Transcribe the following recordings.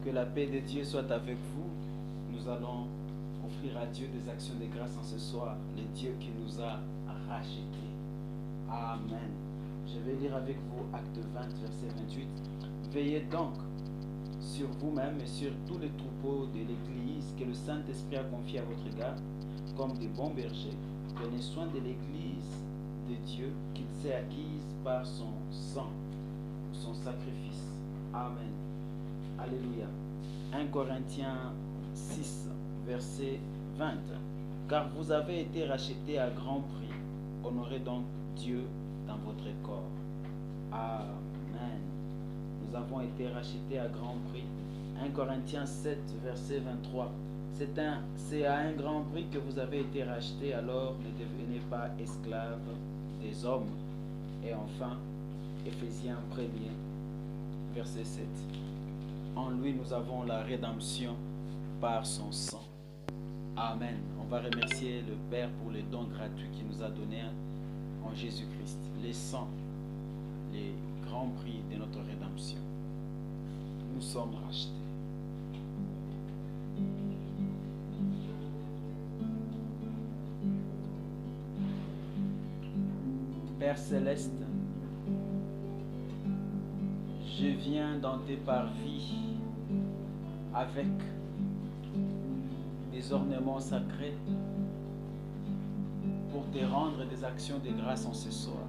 Que la paix de Dieu soit avec vous. Nous allons offrir à Dieu des actions de grâce en ce soir, le Dieu qui nous a rachetés. Amen. Je vais lire avec vous Acte 20, verset 28. Veillez donc sur vous-même et sur tous les troupeaux de l'Église que le Saint-Esprit a confié à votre égard, comme des bons bergers. Prenez soin de l'Église de Dieu qu'il s'est acquise par son sang, son sacrifice. Amen. Alléluia. 1 Corinthiens 6, verset 20. Car vous avez été rachetés à grand prix. Honorez donc Dieu dans votre corps. Amen. Nous avons été rachetés à grand prix. 1 Corinthiens 7, verset 23. C'est à un grand prix que vous avez été rachetés, alors ne devenez pas esclaves des hommes. Et enfin, Éphésiens 1er, verset 7. En lui, nous avons la rédemption par son sang. Amen. On va remercier le Père pour les dons gratuits qu'il nous a donnés en Jésus-Christ. Les sangs, les grands prix de notre rédemption. Nous sommes rachetés. Père Céleste, je viens dans tes parvis avec des ornements sacrés pour te rendre des actions de grâce en ce soir.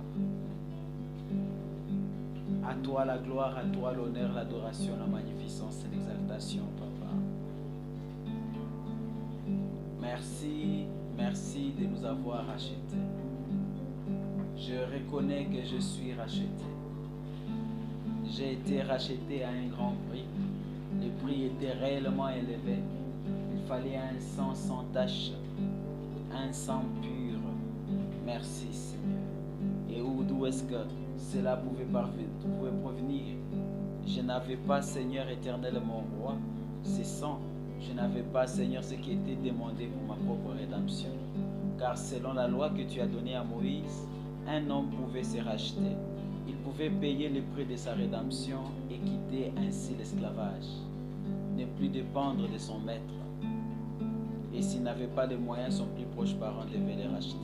À toi la gloire, à toi l'honneur, l'adoration, la magnificence et l'exaltation, Papa. Merci, merci de nous avoir rachetés. Je reconnais que je suis racheté. J'ai été racheté à un grand prix. Le prix était réellement élevé. Il fallait un sang sans tache, un sang pur. Merci Seigneur. Et d'où est-ce que cela pouvait provenir? Je n'avais pas, Seigneur éternel, mon roi, ce sang. Je n'avais pas, Seigneur, ce qui était demandé pour ma propre rédemption. Car selon la loi que tu as donnée à Moïse, un homme pouvait se racheter. Il pouvait payer le prix de sa rédemption et quitter ainsi l'esclavage. Ne plus dépendre de son maître. Et s'il n'avait pas de moyens, son plus proche parent devait le racheter.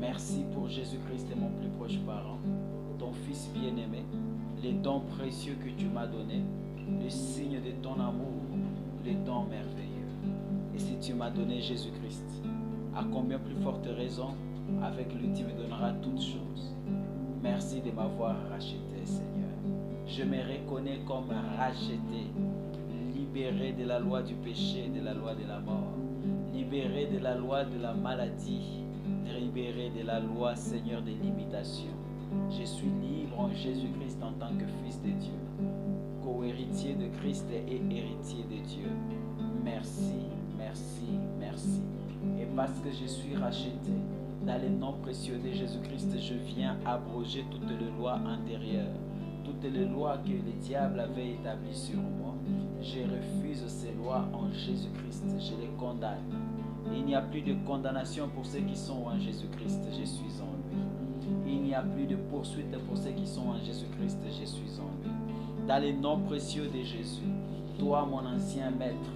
Merci pour Jésus-Christ, mon plus proche parent, ton Fils bien-aimé, les dons précieux que tu m'as donnés, le signe de ton amour, les dons merveilleux. Et si tu m'as donné Jésus-Christ, à combien plus forte raison, avec lui tu me donneras toutes choses. Merci de m'avoir racheté, Seigneur. Je me reconnais comme racheté, libéré de la loi du péché, de la loi de la mort, libéré de la loi de la maladie, libéré de la loi, Seigneur, des limitations. Je suis libre en Jésus-Christ en tant que fils de Dieu, co-héritier de Christ et héritier de Dieu. Merci, merci, merci. Et parce que je suis racheté, dans le nom précieux de Jésus-Christ, je viens abroger toutes les lois antérieures, toutes les lois que le diable avait établies sur moi. Je refuse ces lois en Jésus-Christ, je les condamne. Il n'y a plus de condamnation pour ceux qui sont en Jésus-Christ, je suis en lui. Il n'y a plus de poursuite pour ceux qui sont en Jésus-Christ, je suis en lui. Dans le nom précieux de Jésus, toi mon ancien maître,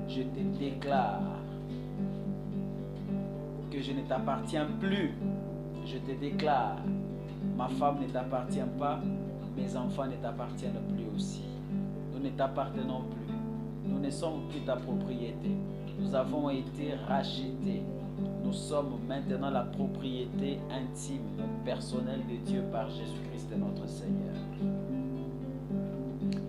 je te déclare que je ne t'appartiens plus. Je te déclare, ma femme ne t'appartient pas, mes enfants ne t'appartiennent plus aussi. Nous ne t'appartenons plus. Nous ne sommes plus ta propriété. Nous avons été rachetés. Nous sommes maintenant la propriété intime, personnelle de Dieu par Jésus-Christ notre Seigneur.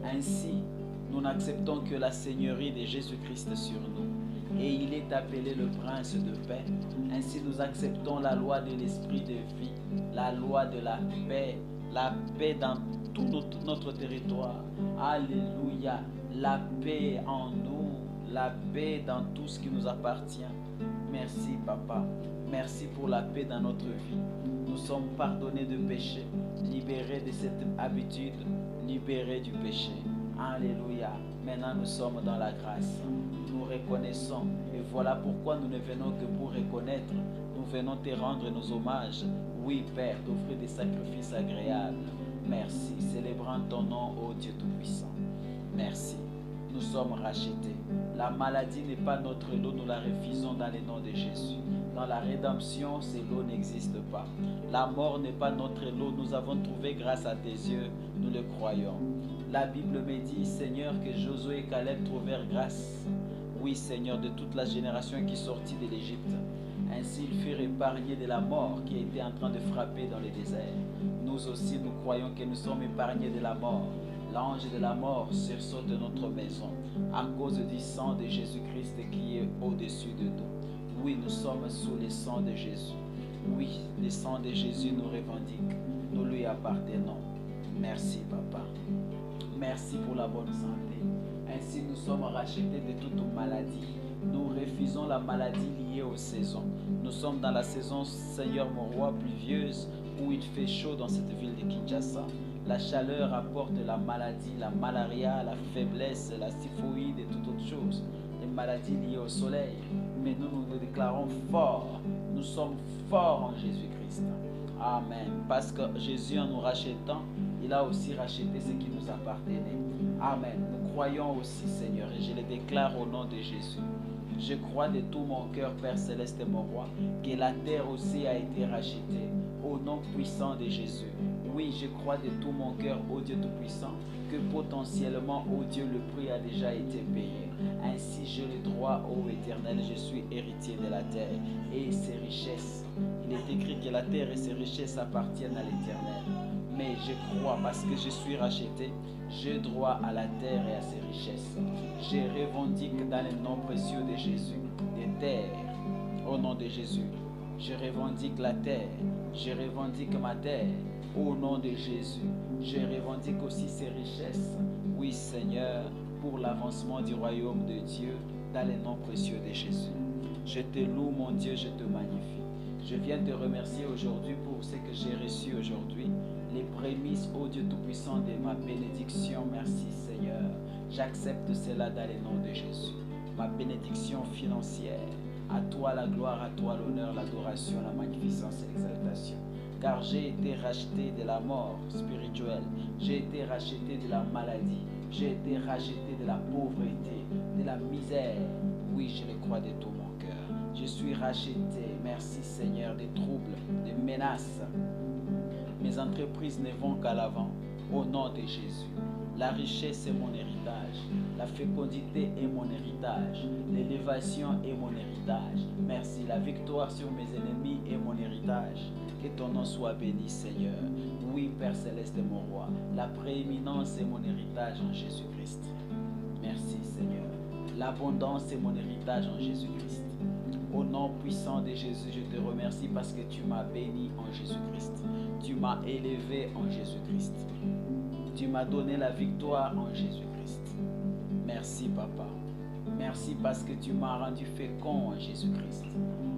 Ainsi, nous n'acceptons que la seigneurie de Jésus-Christ sur nous. Et il est appelé le prince de paix. Ainsi nous acceptons la loi de l'esprit de vie, la loi de la paix dans tout notre territoire. Alléluia, la paix en nous, la paix dans tout ce qui nous appartient. Merci Papa, merci pour la paix dans notre vie. Nous sommes pardonnés de péché, libérés de cette habitude, libérés du péché. Alléluia, maintenant nous sommes dans la grâce. Nous reconnaissons et voilà pourquoi nous ne venons que pour reconnaître. Nous venons te rendre nos hommages. Oui Père, t'offrir des sacrifices agréables. Merci, célébrant ton nom, ô Dieu Tout-Puissant. Merci, sommes rachetés. La maladie n'est pas notre lot, nous la refusons dans le nom de Jésus. Dans la rédemption, ce lot n'existe pas. La mort n'est pas notre lot, nous avons trouvé grâce à tes yeux, nous le croyons. La Bible me dit, Seigneur, que Josué et Caleb trouvèrent grâce. Oui, Seigneur, de toute la génération qui sortit de l'Égypte. Ainsi, ils furent épargnés de la mort qui était en train de frapper dans le désert. Nous aussi, nous croyons que nous sommes épargnés de la mort. L'ange de la mort sursaute de notre maison à cause du sang de Jésus-Christ qui est au-dessus de nous. Oui, nous sommes sous le sang de Jésus. Oui, le sang de Jésus nous revendique. Nous lui appartenons. Merci, Papa. Merci pour la bonne santé. Ainsi, nous sommes rachetés de toute maladie. Nous refusons la maladie liée aux saisons. Nous sommes dans la saison, Seigneur mon roi, pluvieuse, où il fait chaud dans cette ville de Kinshasa. La chaleur apporte la maladie, la malaria, la faiblesse, la typhoïde et toutes autres choses. Les maladies liées au soleil. Mais nous déclarons forts. Nous sommes forts en Jésus-Christ. Amen. Parce que Jésus, en nous rachetant, il a aussi racheté ce qui nous appartenait. Amen. Nous croyons aussi, Seigneur, et je le déclare au nom de Jésus. Je crois de tout mon cœur, Père Céleste, mon roi, que la terre aussi a été rachetée au nom puissant de Jésus. Oui, je crois de tout mon cœur, ô Dieu Tout-Puissant, que potentiellement, ô Dieu, le prix a déjà été payé. Ainsi, j'ai le droit, ô Éternel, je suis héritier de la terre et ses richesses. Il est écrit que la terre et ses richesses appartiennent à l'Éternel. Mais je crois, parce que je suis racheté, j'ai droit à la terre et à ses richesses. Je revendique dans le nom précieux de Jésus des terres, au nom de Jésus. Je revendique la terre, je revendique ma terre, au nom de Jésus. Je revendique aussi ses richesses, oui Seigneur, pour l'avancement du royaume de Dieu, dans le nom précieux de Jésus. Je te loue, mon Dieu, je te magnifie. Je viens te remercier aujourd'hui pour ce que j'ai reçu aujourd'hui. Les prémices, ô Dieu Tout-Puissant, de ma bénédiction. Merci Seigneur. J'accepte cela dans le nom de Jésus. Ma bénédiction financière. À toi la gloire, à toi l'honneur, l'adoration, la magnificence et l'exaltation. Car j'ai été racheté de la mort spirituelle. J'ai été racheté de la maladie. J'ai été racheté de la pauvreté, de la misère. Oui, je le crois de tout mon cœur. Je suis racheté, merci Seigneur, des troubles, des menaces. Mes entreprises ne vont qu'à l'avant, au nom de Jésus. La richesse est mon héritage, la fécondité est mon héritage, l'élévation est mon héritage. Merci, la victoire sur mes ennemis est mon héritage. Que ton nom soit béni, Seigneur. Oui, Père Céleste, mon roi, la prééminence est mon héritage en Jésus-Christ. Merci, Seigneur. L'abondance est mon héritage en Jésus-Christ. Au nom puissant de Jésus, je te remercie parce que tu m'as béni en Jésus-Christ. Tu m'as élevé en Jésus-Christ. Tu m'as donné la victoire en Jésus-Christ. Merci, Papa. Merci parce que tu m'as rendu fécond en Jésus-Christ.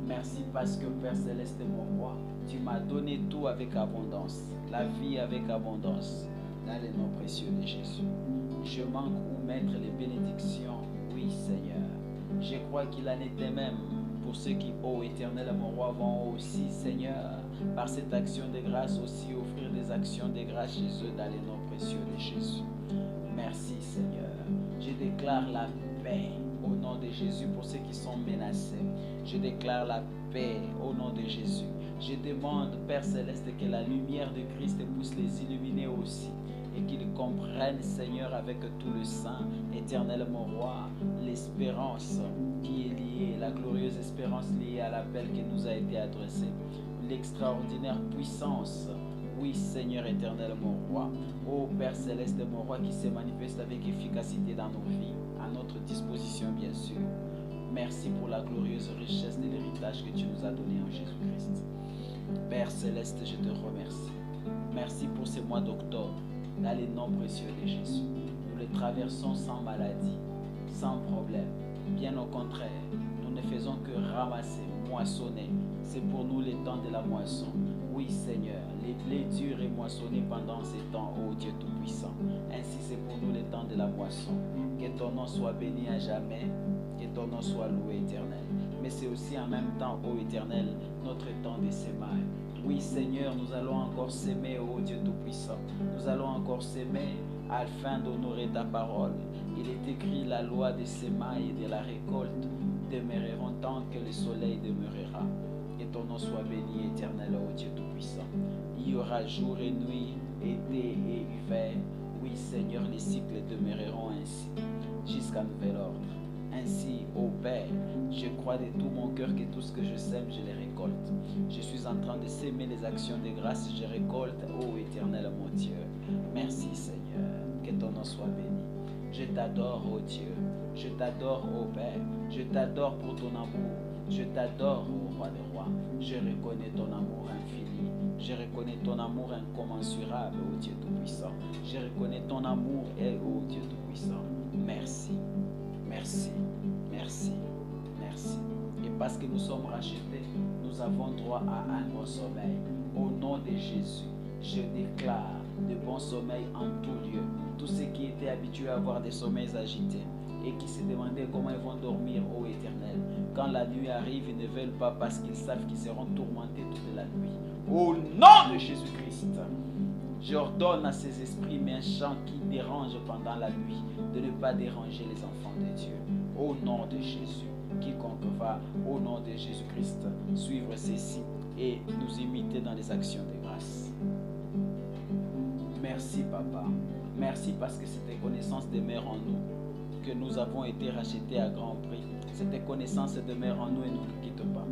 Merci parce que, Père Céleste, mon roi, tu m'as donné tout avec abondance. La vie avec abondance. Dans le nom précieux de Jésus. Je manque où mettre les bénédictions. Oui, Seigneur. Je crois qu'il en était même pour ceux qui, ô Éternel, mon roi, vont aussi, Seigneur, par cette action de grâce aussi offrir des actions de grâce chez eux dans le nom précieux de Jésus. Merci, Seigneur. Je déclare la paix au nom de Jésus pour ceux qui sont menacés. Je déclare la paix au nom de Jésus. Je demande, Père Céleste, que la lumière de Christ puisse les illuminer aussi et qu'ils comprennent, Seigneur, avec tout le saint, Éternel, mon roi, l'espérance qui est liée, la glorieuse espérance liée à l'appel qui nous a été adressé, l'extraordinaire puissance. Oui, Seigneur éternel, mon roi. Ô Père Céleste, mon roi, qui se manifeste avec efficacité dans nos vies, à notre disposition, bien sûr. Merci pour la glorieuse richesse de l'héritage que tu nous as donné en Jésus-Christ. Père Céleste, je te remercie. Merci pour ce mois d'octobre, dans les noms précieux de Jésus. Nous le traversons sans maladie, sans problème. Bien au contraire, nous ne faisons que ramasser, moissonner. C'est pour nous le temps de la moisson. Oui, Seigneur, les blés durs et moissonnés pendant ces temps, ô Dieu Tout-Puissant. Ainsi, c'est pour nous le temps de la moisson. Que ton nom soit béni à jamais, que ton nom soit loué éternel. Mais c'est aussi en même temps, ô Éternel, notre temps de sémailles. Oui, Seigneur, nous allons encore s'aimer, ô Dieu Tout-Puissant. Nous allons encore s'aimer afin d'honorer ta parole. Il est écrit, la loi des semailles et de la récolte demeureront tant que le soleil demeurera. Que ton nom soit béni, éternel, ô Dieu Tout-Puissant. Il y aura jour et nuit, été et hiver. Oui, Seigneur, les cycles demeureront ainsi, jusqu'à nouvel ordre. Ainsi, ô Père, je crois de tout mon cœur que tout ce que je sème, je les récolte. Je suis en train de s'aimer les actions de grâce, je récolte, ô Éternel, mon Dieu. Merci, Seigneur, que ton nom soit béni. Je t'adore, ô Dieu. Je t'adore, ô Père. Je t'adore pour ton amour. Je t'adore, ô Roi des Rois. Je reconnais ton amour infini. Je reconnais ton amour incommensurable, ô Dieu Tout-Puissant. Je reconnais ton amour, ô Dieu Tout-Puissant. Merci, merci, merci, merci. Et parce que nous sommes rachetés, nous avons droit à un bon sommeil. Au nom de Jésus, je déclare de bons sommeils en tout lieu. Tous ceux qui étaient habitués à avoir des sommeils agités et qui se demandaient comment ils vont dormir, ô Éternel. Quand la nuit arrive, ils ne veulent pas parce qu'ils savent qu'ils seront tourmentés toute la nuit. Au nom de Jésus-Christ, j'ordonne à ces esprits méchants qui dérangent pendant la nuit de ne pas déranger les enfants de Dieu. Au nom de Jésus, quiconque va, au nom de Jésus-Christ, suivre ceci et nous imiter dans les actions de grâce. Merci, Papa. Merci parce que cette connaissance demeure en nous, que nous avons été rachetés à grand prix. Cette connaissance demeure en nous et ne nous quitte pas.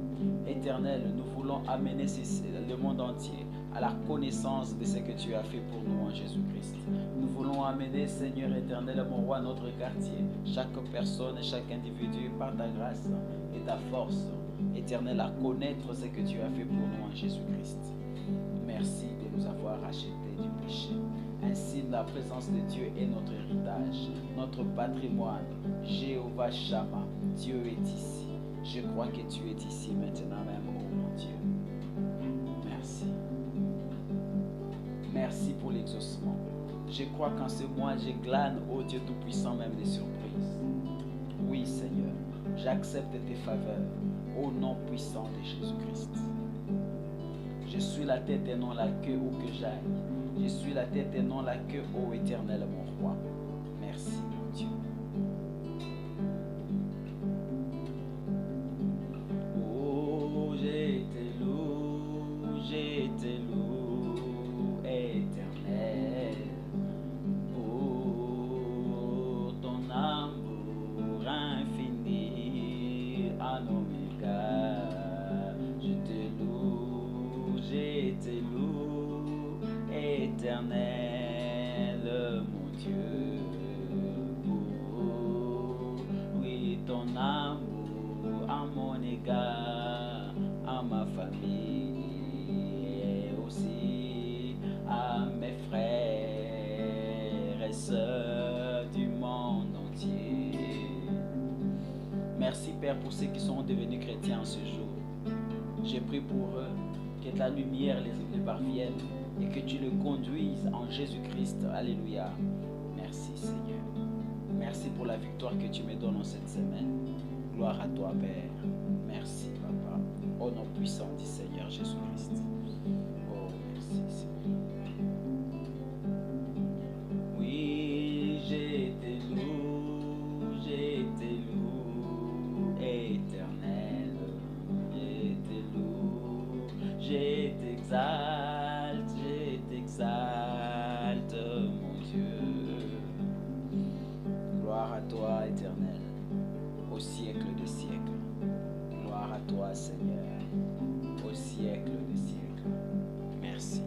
Éternel, nous voulons amener le monde entier à la connaissance de ce que tu as fait pour nous en Jésus-Christ. Nous voulons amener, Seigneur éternel, mon roi, notre quartier, chaque personne, chaque individu, par ta grâce et ta force, éternel, à connaître ce que tu as fait pour nous en Jésus-Christ. Merci de nous avoir rachetés du péché. Ainsi, la présence de Dieu est notre héritage, notre patrimoine. Jéhovah Shammah, Dieu est ici. Je crois que tu es ici maintenant même, oh mon Dieu. Merci. Merci pour l'exaucement. Je crois qu'en ce mois, je glane, oh Dieu Tout-Puissant, même des surprises. Oui, Seigneur, j'accepte tes faveurs au nom puissant de Jésus-Christ. Je suis la tête et non la queue où que j'aille. Je suis la tête et non la queue, ô Éternel, mon roi. Merci, mon Dieu. Oh, je te loue, Éternel, pour ton amour infini en oméga. Je te loue, Éternel, mon Dieu, pour, oui, ton amour à mon égard, à ma famille et aussi à mes frères et sœurs du monde entier. Merci Père pour ceux qui sont devenus chrétiens ce jour. J'ai pris pour eux que ta lumière les parvienne et que tu le conduises en Jésus-Christ. Alléluia. Merci Seigneur. Merci pour la victoire que tu me donnes en cette semaine. Gloire à toi Père. Merci Papa. Au nom puissant du Seigneur Jésus-Christ. Oh merci Seigneur. Oui, je te loue, Éternel. Je te loue, je t'exalte, mon Dieu. Gloire à toi, Éternel, au siècle des siècles. Gloire à toi, Seigneur, au siècle des siècles. Merci.